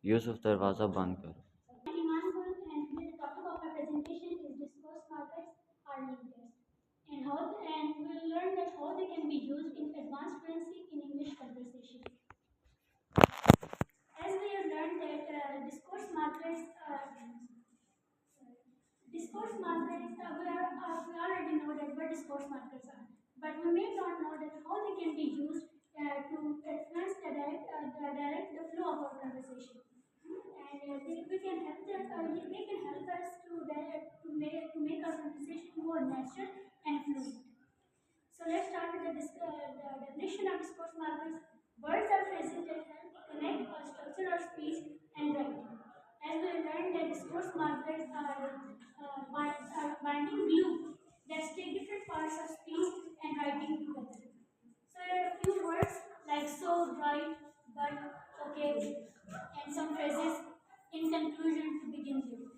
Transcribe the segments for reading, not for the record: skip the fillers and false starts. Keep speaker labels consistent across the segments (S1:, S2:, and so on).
S1: यूसुफ दरवाज़ा बंद करो।
S2: Imanul, and the topic of my presentation is discourse markers are linkers, and we'll learn that how they can be used in advanced fluency in English conversation. As we have learned that discourse markers, we already know that what discourse markers are, but we may not know that how they can be used to influence the flow of our conversation. And they can help us to make our conversation more natural and fluent. So let's start with the definition of discourse markers. Words are phrases that help connect or structure our speech and writing. As we learned that discourse markers are binding glue that stick different parts of speech and writing together. So here are a few words like so, right, but, okay, and some phrases in conclusion to begin with.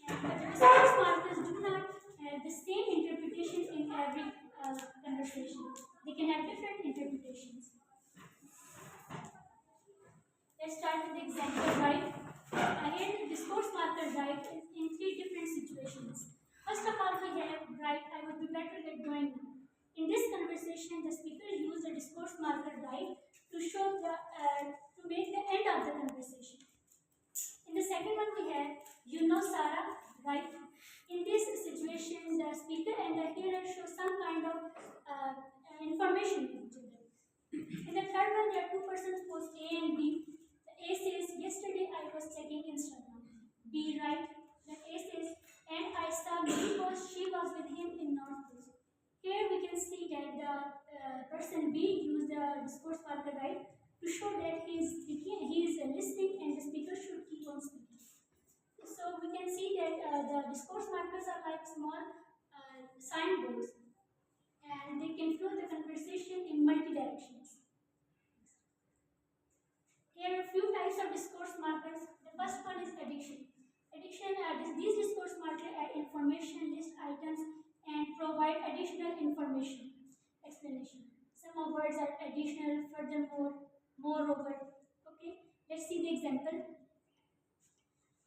S2: And the discourse markers do not have the same interpretation in every conversation. They can have different interpretations. Let's start with the example, right? Here the discourse marker right in three different situations. First of all, we have right, I would be better at drawing now. In this conversation, the speaker used the discourse marker right to show to make the end of the conversation. In the second one, we have you know Sarah, right? In this situation, the speaker and the hearer show some kind of information to each other. In the third one, there are two persons, post A and B. The A says, yesterday I was checking Instagram. B, right? The A says, and I saw B because she was with him in North Coast. Here we can see that the person B used the discourse marker right to show that he is speaking, he is listening, and the speaker should keep on speaking. So we can see that the discourse markers are like small signboards, and they can flow the conversation in multi directions. Here are a few types of discourse markers. The first one is addition. These discourse markers add information, list items, and provide additional information, explanation. Some of words are additional, furthermore, moreover. Okay, let's see the example.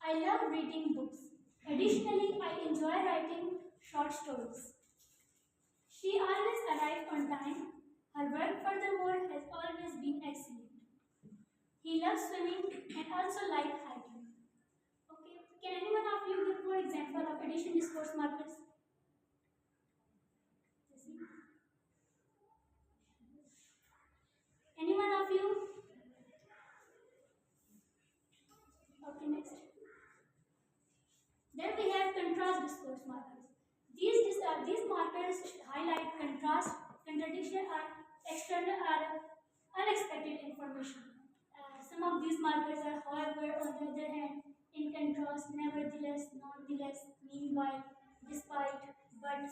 S2: I love reading books. Additionally, I enjoy writing short stories. She always arrives on time. Her work, furthermore, has always been excellent. He loves swimming and also likes hiking. Okay, can anyone of you give more example of addition discourse markers? Anyone of you? Okay, next. Then we have contrast discourse markers. These markers highlight contrast, contradiction, or external or unexpected information. Some of these markers are, however, on the other hand, in contrast, nevertheless, nonetheless, meanwhile, despite, but,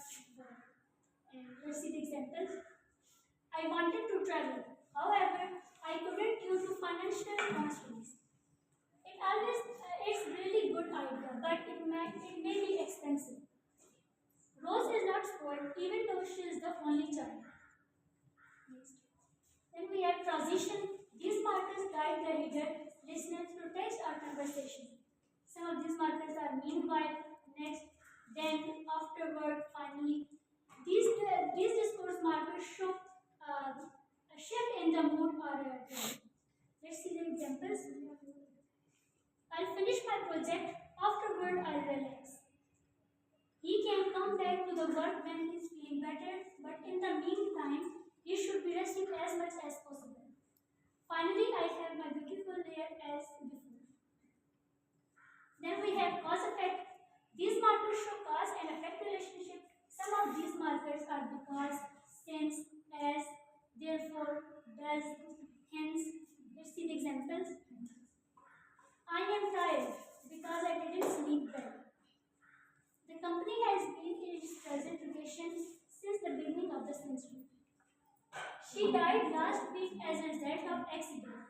S2: and let's see the examples. I wanted to travel. However, I couldn't due to financial constraints. It's really good idea, but it may be expensive. Rose is not spoiled even though she is the only child. Next. Then we have transition. These markers guide the reader, listener through text or conversation. Some of these markers are meanwhile, next, then, afterward, finally. These discourse markers show a shift in the mood or a tone. Let's see the examples. I'll finish my project. Afterward, I'll relax. He can come back to the work when he's feeling better, but in the meantime, he should be resting as much as possible. Finally, I have my beautiful hair as before. Then we have cause effect. These markers show cause and effect relationship. Some of these markers are because, since, as, therefore, does, hence. Let's see the examples. I am tired because I didn't sleep well. The company has been in its present location since the beginning of the century. She died last week as a result of accident.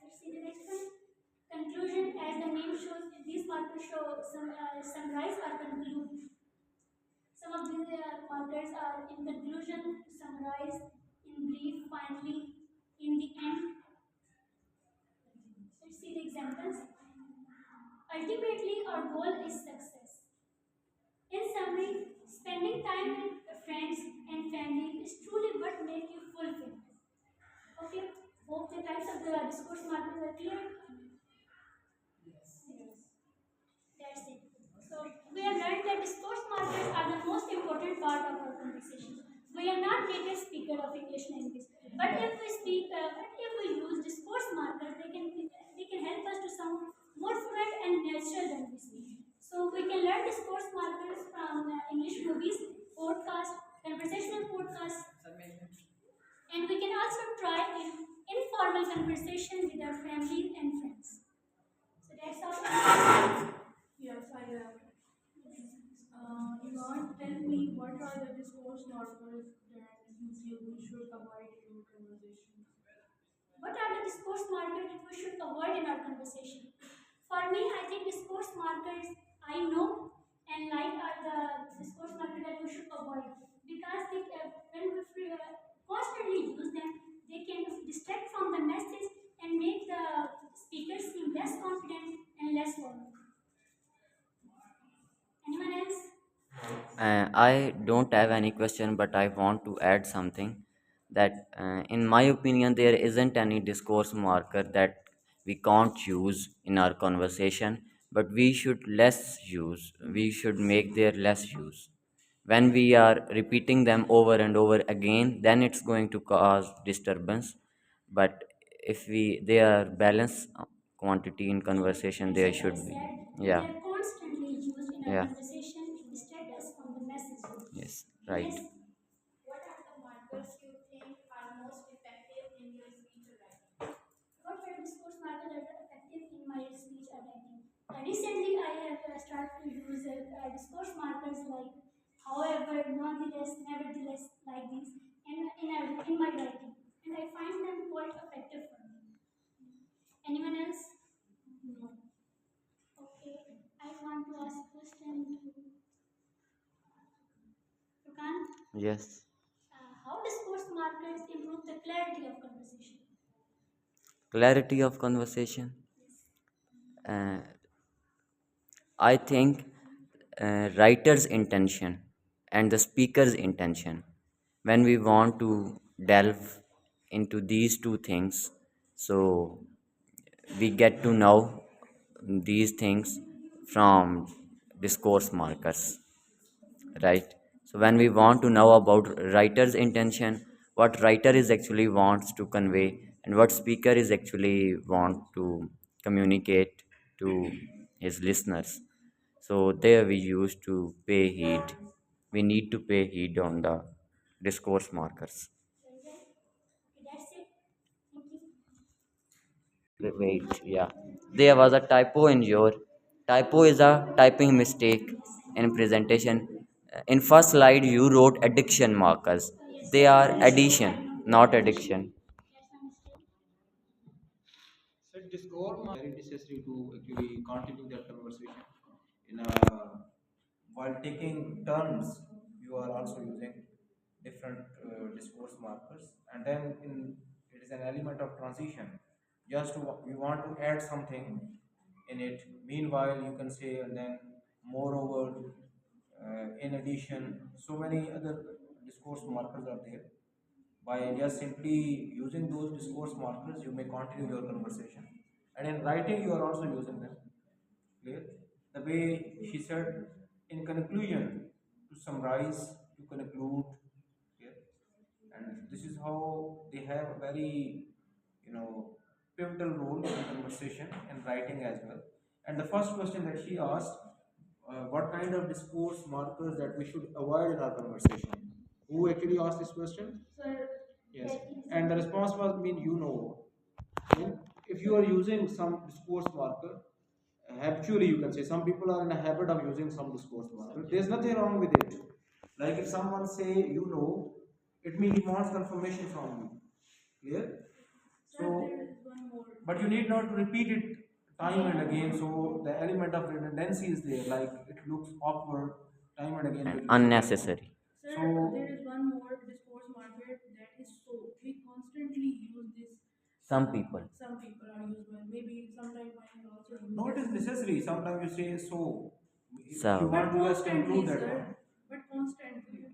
S2: Let's see the next one. Conclusion, as the name shows, these markers show summarize or conclude. Some of these markers are in conclusion, summarize, in brief, finally, in the end. Let's see types of the discourse markers are clear? Yes. That's it. So we have learned that discourse markers are the most important part of our conversation. We are not native speaker of English language, but if we use discourse markers, they can help us to sound more fluent and natural when we speak. So we can learn discourse markers from English movies, podcasts, conversational podcasts, and we can also try in informal conversation with our family and friends. So that's all. Yes, I have. Yvonne, tell me what are the discourse markers that you feel we should avoid in conversation? What are the discourse markers that we should avoid in our conversation? For me, I think discourse markers I know and like are the discourse markers that we should avoid because when we constantly use them, they can distract from the message and make the speaker seem less confident and less formal. Anyone else?
S1: I don't have any question, but I want to add something that, in my opinion, there isn't any discourse marker that we can't use in our conversation, but we should less use. We should make their less use. When we are repeating them over and over again, then it's going to cause disturbance. But if they are balanced quantity in conversation, there
S2: Exactly, I
S1: should be.
S2: said
S1: Yeah.
S2: they're constantly used in our
S1: Yeah.
S2: conversation to distract us from the message.
S1: Yes. Right.
S2: Yes. What are the markers you think are most effective in your speech or writing? What are the discourse markers that are effective in my speech or writing? Recently, I have started to use discourse markers like however, nonetheless, nevertheless, like these in my writing, and I find them quite effective for me. Anyone else? No. Okay, I want to ask a question to Kant.
S1: Yes.
S2: How discourse markers improve the clarity of conversation?
S1: Clarity of conversation. Uh, I think writer's intention and the speaker's intention. When we want to delve into these two things, so we get to know these things from discourse markers, right? So when we want to know about writer's intention, what writer is actually wants to convey and what speaker is actually want to communicate to his listeners, so there we used to pay heed. We need to pay heed on the discourse markers.
S2: Very well. Okay, that's it. Thank you.
S1: Wait, yeah, there was a typo in your typo is a typing mistake in presentation. In first slide you wrote addiction markers.
S2: Yes,
S1: They are
S2: that's my mistake.
S1: addition,
S2: I know.
S1: not addiction.
S2: That's my mistake.
S3: Necessary to actually continue that conversation in a while taking turns. You are also using different discourse markers, and then it is an element of transition. Just to, you want to add something in it, meanwhile you can say, and then moreover, in addition, so many other discourse markers are there. By just simply using those discourse markers, you may continue your conversation. And in writing, you are also using them. Clear? The way she said, in conclusion, to summarize, to conclude. Clear? And this is how they have a very, you know, pivotal role in conversation and writing as well. And the first question that she asked, what kind of discourse markers that we should avoid in our conversation? Who actually asked this question?
S2: Sir,
S3: Yes.
S2: that is
S3: And the response was, mean, you know. Then if you are using some discourse marker, habitually you can say some people are in a habit of using some discourse marker. There's nothing wrong with it. Like if someone say you know, it means he wants confirmation from you. Clear? So, but you need not repeat it time and again. So the element of redundancy is there. Like it looks awkward time and again.
S1: And
S3: When you say that.
S1: unnecessary.
S2: Sir,
S3: So
S2: there is one more discourse market that is so. We constantly use this.
S1: Some people.
S2: Some people are using maybe sometimes I also use
S3: no, it is necessary. Sometimes you say so. If
S1: So
S3: you want to just
S2: constantly,
S3: conclude that
S2: sir.
S3: one.
S2: But constantly.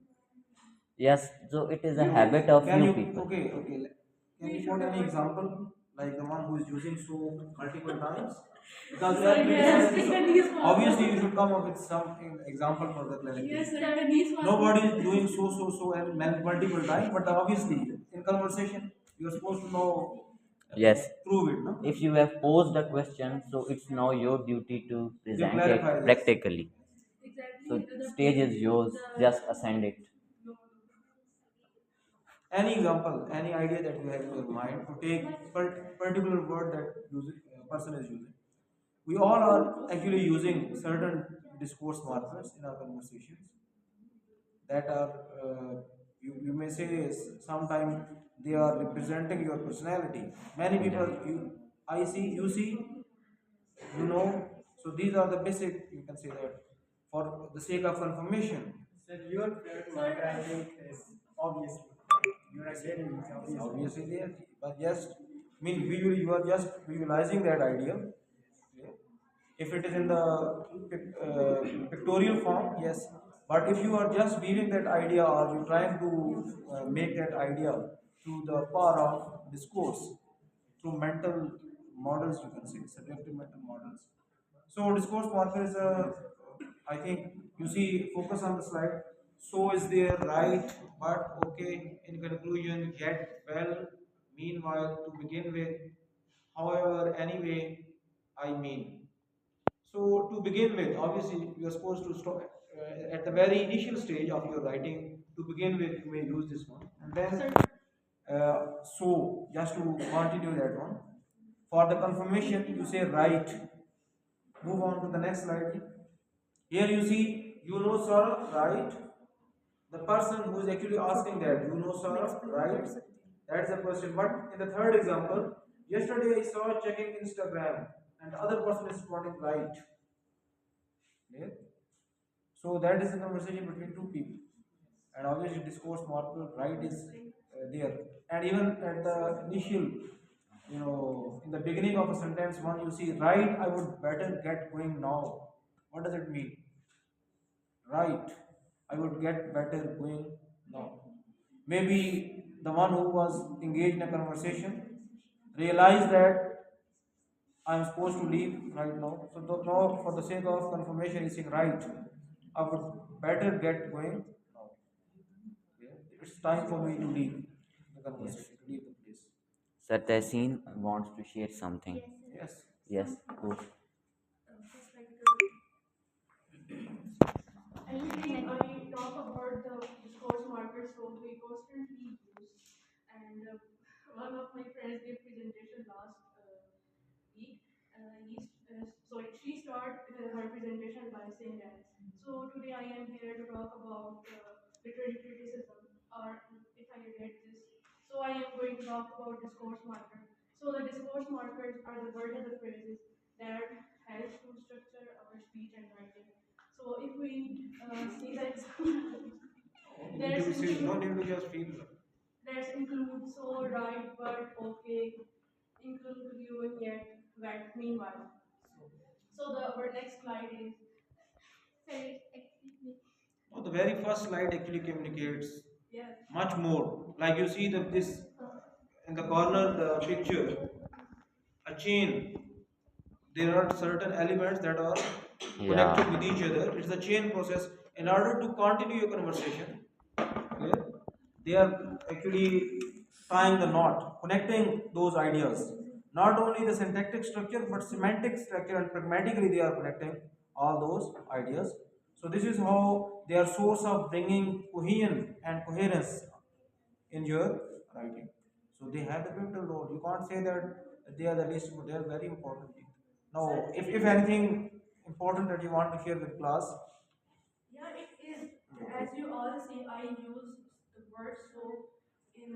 S1: yes, so it is a
S3: You
S1: habit of
S3: can
S1: few
S3: you
S1: people.
S3: okay? Can you quote any example? like the one who is using so multiple times? Because we
S2: So
S3: are
S2: yes,
S3: criticizing,
S2: Japanese
S3: so
S2: one.
S3: obviously you should come up with something example for the clarity.
S2: Yes, Japanese one.
S3: Nobody is doing so and multiple times, but obviously in conversation you are supposed to know,
S1: Yes.
S3: prove it, no?
S1: If you have posed a question, so it's now your duty to
S3: You
S1: present it
S3: clarify, yes.
S1: practically.
S2: Exactly.
S1: So
S2: The
S1: stage is yours. Just ascend it.
S3: Any example, any idea that you have in your mind to take particular word that person is using. We all are actually using certain discourse markers in our conversations that are, you may say, sometimes they are representing your personality. Many people,
S1: Yeah.
S3: I see, you see, you know. So these are the basic, you can say that, for the sake of confirmation.
S4: So your favorite marker, I think, is obviously. You are saying it's obviously.
S3: Obviously, there, but just mean visually, you are just visualizing that idea. Okay. If it is in the pictorial form, yes. But if you are just weaving that idea, or you trying to make that idea through the power of discourse, through mental models, you can say subjective mental models. So discourse marker is a, I think you see, focus on the slide. So is there, right, but, okay, in conclusion, get, well, meanwhile, to begin with, however, anyway, I mean. So to begin with, obviously, you are supposed to start at the very initial stage of your writing. To begin with, you may use this one, and then so just to continue that one. For the confirmation, you say right. Move on to the next slide. Here you see, you know, sir, right? The person who is actually asking that, you know, sir, right? That's the question. But in the third example, yesterday I saw checking Instagram, and the other person is responding right. Yeah? So that is the conversation between two people, and obviously discourse marker right is there. And even at the initial, in the beginning of a sentence, one you see right. I would better get going now. What does it mean? Right. I would get better going now. Maybe the one who was engaged in a conversation realized that I am supposed to leave right now. So now, for the sake of confirmation, he's saying, right, I would better get going now. Okay? It's time for me to leave the
S1: Yes.
S3: conversation, to leave the place.
S1: Sir Tehseen wants to share something.
S3: Yes.
S1: Yes. Go.
S2: Just like anything I talk about the discourse markers, so we constantly use. And one of my friends gave presentation last week. She started her presentation by saying that. So today I am here to talk about literary criticism, or if I get this. So I am going to talk about discourse markers. So the discourse markers are the words and the phrases that help to structure our speech and writing. So if we see that there's
S3: No need to just feel.
S2: there's include so right but okay include you and yet wet meanwhile. So the our next slide is sorry, excuse me.
S3: No, the very first slide actually communicates
S2: Yes.
S3: much more. Like you see this in the corner, the picture, a chain. There are certain elements that are
S1: Yeah.
S3: connected with each other. It's a chain process. In order to continue your conversation, okay, they are actually tying the knot, connecting those ideas. Not only the syntactic structure, but semantic structure, and pragmatically they are connecting all those ideas. So this is how they are source of bringing cohesion and coherence in your writing. So they have the pivotal role. You can't say that they are the least, but they are very important. Now, if anything important that you want to share with class.
S2: Yeah, it is. As you all see, I use the word so in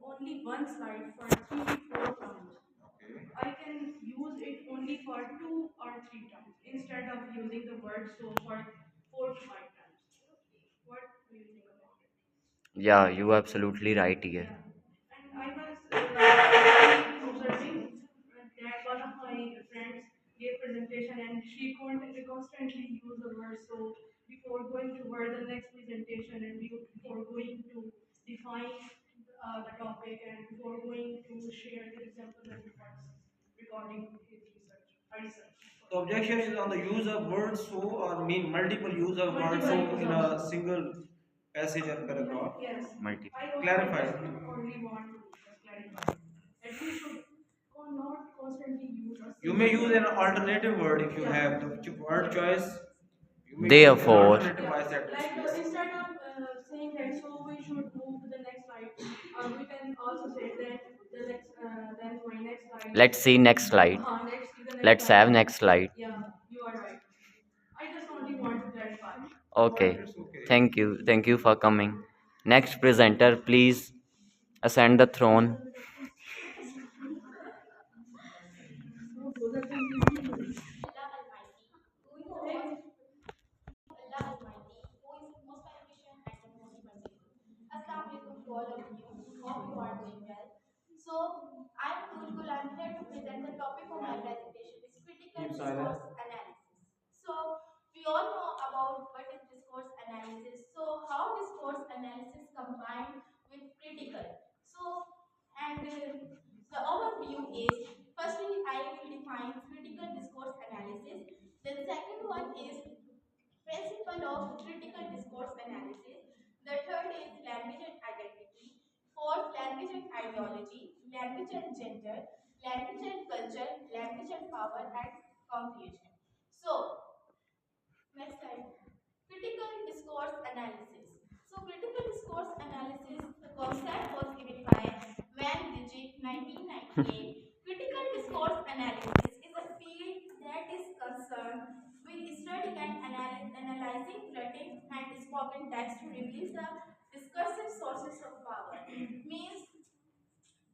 S2: only one slide for 3 to 4 times.
S3: Okay.
S2: I can use it only for 2 or 3 times instead of using the word so for 4 to 5 times. What do you think about it?
S1: Yeah, you are absolutely right here.
S2: Yeah. And I was actually observing that one of my friends gave presentation and she constantly use the word so before going toward the next presentation and before going to define the topic and before going to share the
S3: The objection is on the use of words so or mean multiple use of words so in a single passage or paragraph.
S1: Multi.
S3: Clarify. You may use an alternative word if you have the word choice. You may use an
S1: Therefore,
S3: alternative bisected space.
S1: let's see next slide. Let's have next slide. Okay.
S3: It's okay.
S1: Thank you. Thank you for coming. Next presenter, please ascend the throne.
S2: Allah Almighty, who is most beneficent and the most merciful. Assalamu alaikum to all of you. Hope you are doing well. So, I am Tulkul. I am here to present the topic of my presentation is critical
S3: Keep
S2: discourse
S3: silent.
S2: analysis. So, we all know about what is discourse analysis. So, how discourse analysis combined with critical. So, and the overview is firstly I will define critical discourse analysis. Then second one is principle of critical discourse analysis. The third is language and identity. Fourth, language and ideology, language and gender, language and culture, language and power, and comprehension. So, next slide. Critical discourse analysis. So, critical discourse analysis, the concept was given by Van Dijk, 1998. Critical discourse analysis is a field that is concerned with studying and analyzing written and spoken text to reveal the discursive sources of power. Means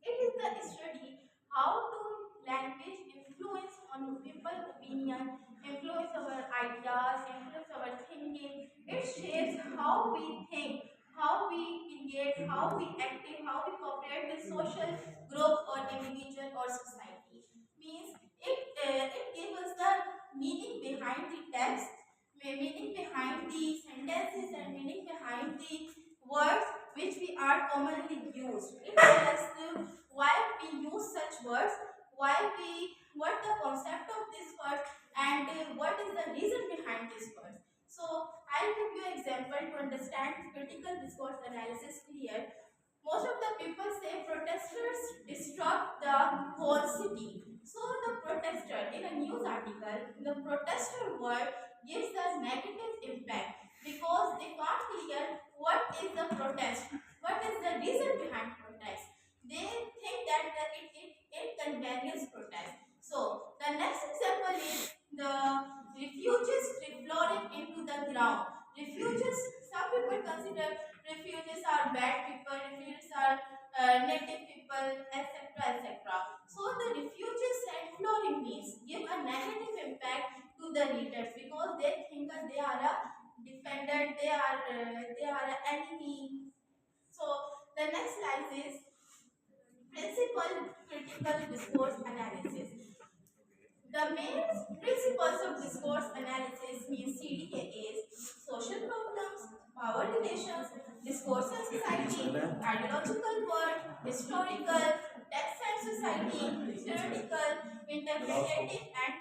S2: it is the study how to language influence on people's opinion, influence our ideas, influence our thinking. It shapes how we think, how we engage, how we act, how we cooperate with social group or individual or society. Means it gives us the meaning behind the text, meaning behind the sentences, and meaning behind the words which we are commonly used. It tells us why we use such words, what the concept of this word, and what is the reason behind this word. So I'll give you an example to understand critical discourse analysis clear. Most of the people say protesters disrupt the whole city. So the protester in a news article, the protester word gives a negative impact because they can't clear what is the protest, what is the reason behind protest. They think that it convenience protest. So the next example is the refugees reflowing into the ground. Refugees, some people consider refugees are bad people, refugees are native people, etc. etc. So the refugees and flooring means give a negative impact to the readers because they think that they are a defendant, they are an enemy. So the next slide is principle critical discourse analysis. The main principles of discourse analysis means CDA is social problems, power relations, discourse and society, ideological world, historical, text and society, theoretical, interpretative and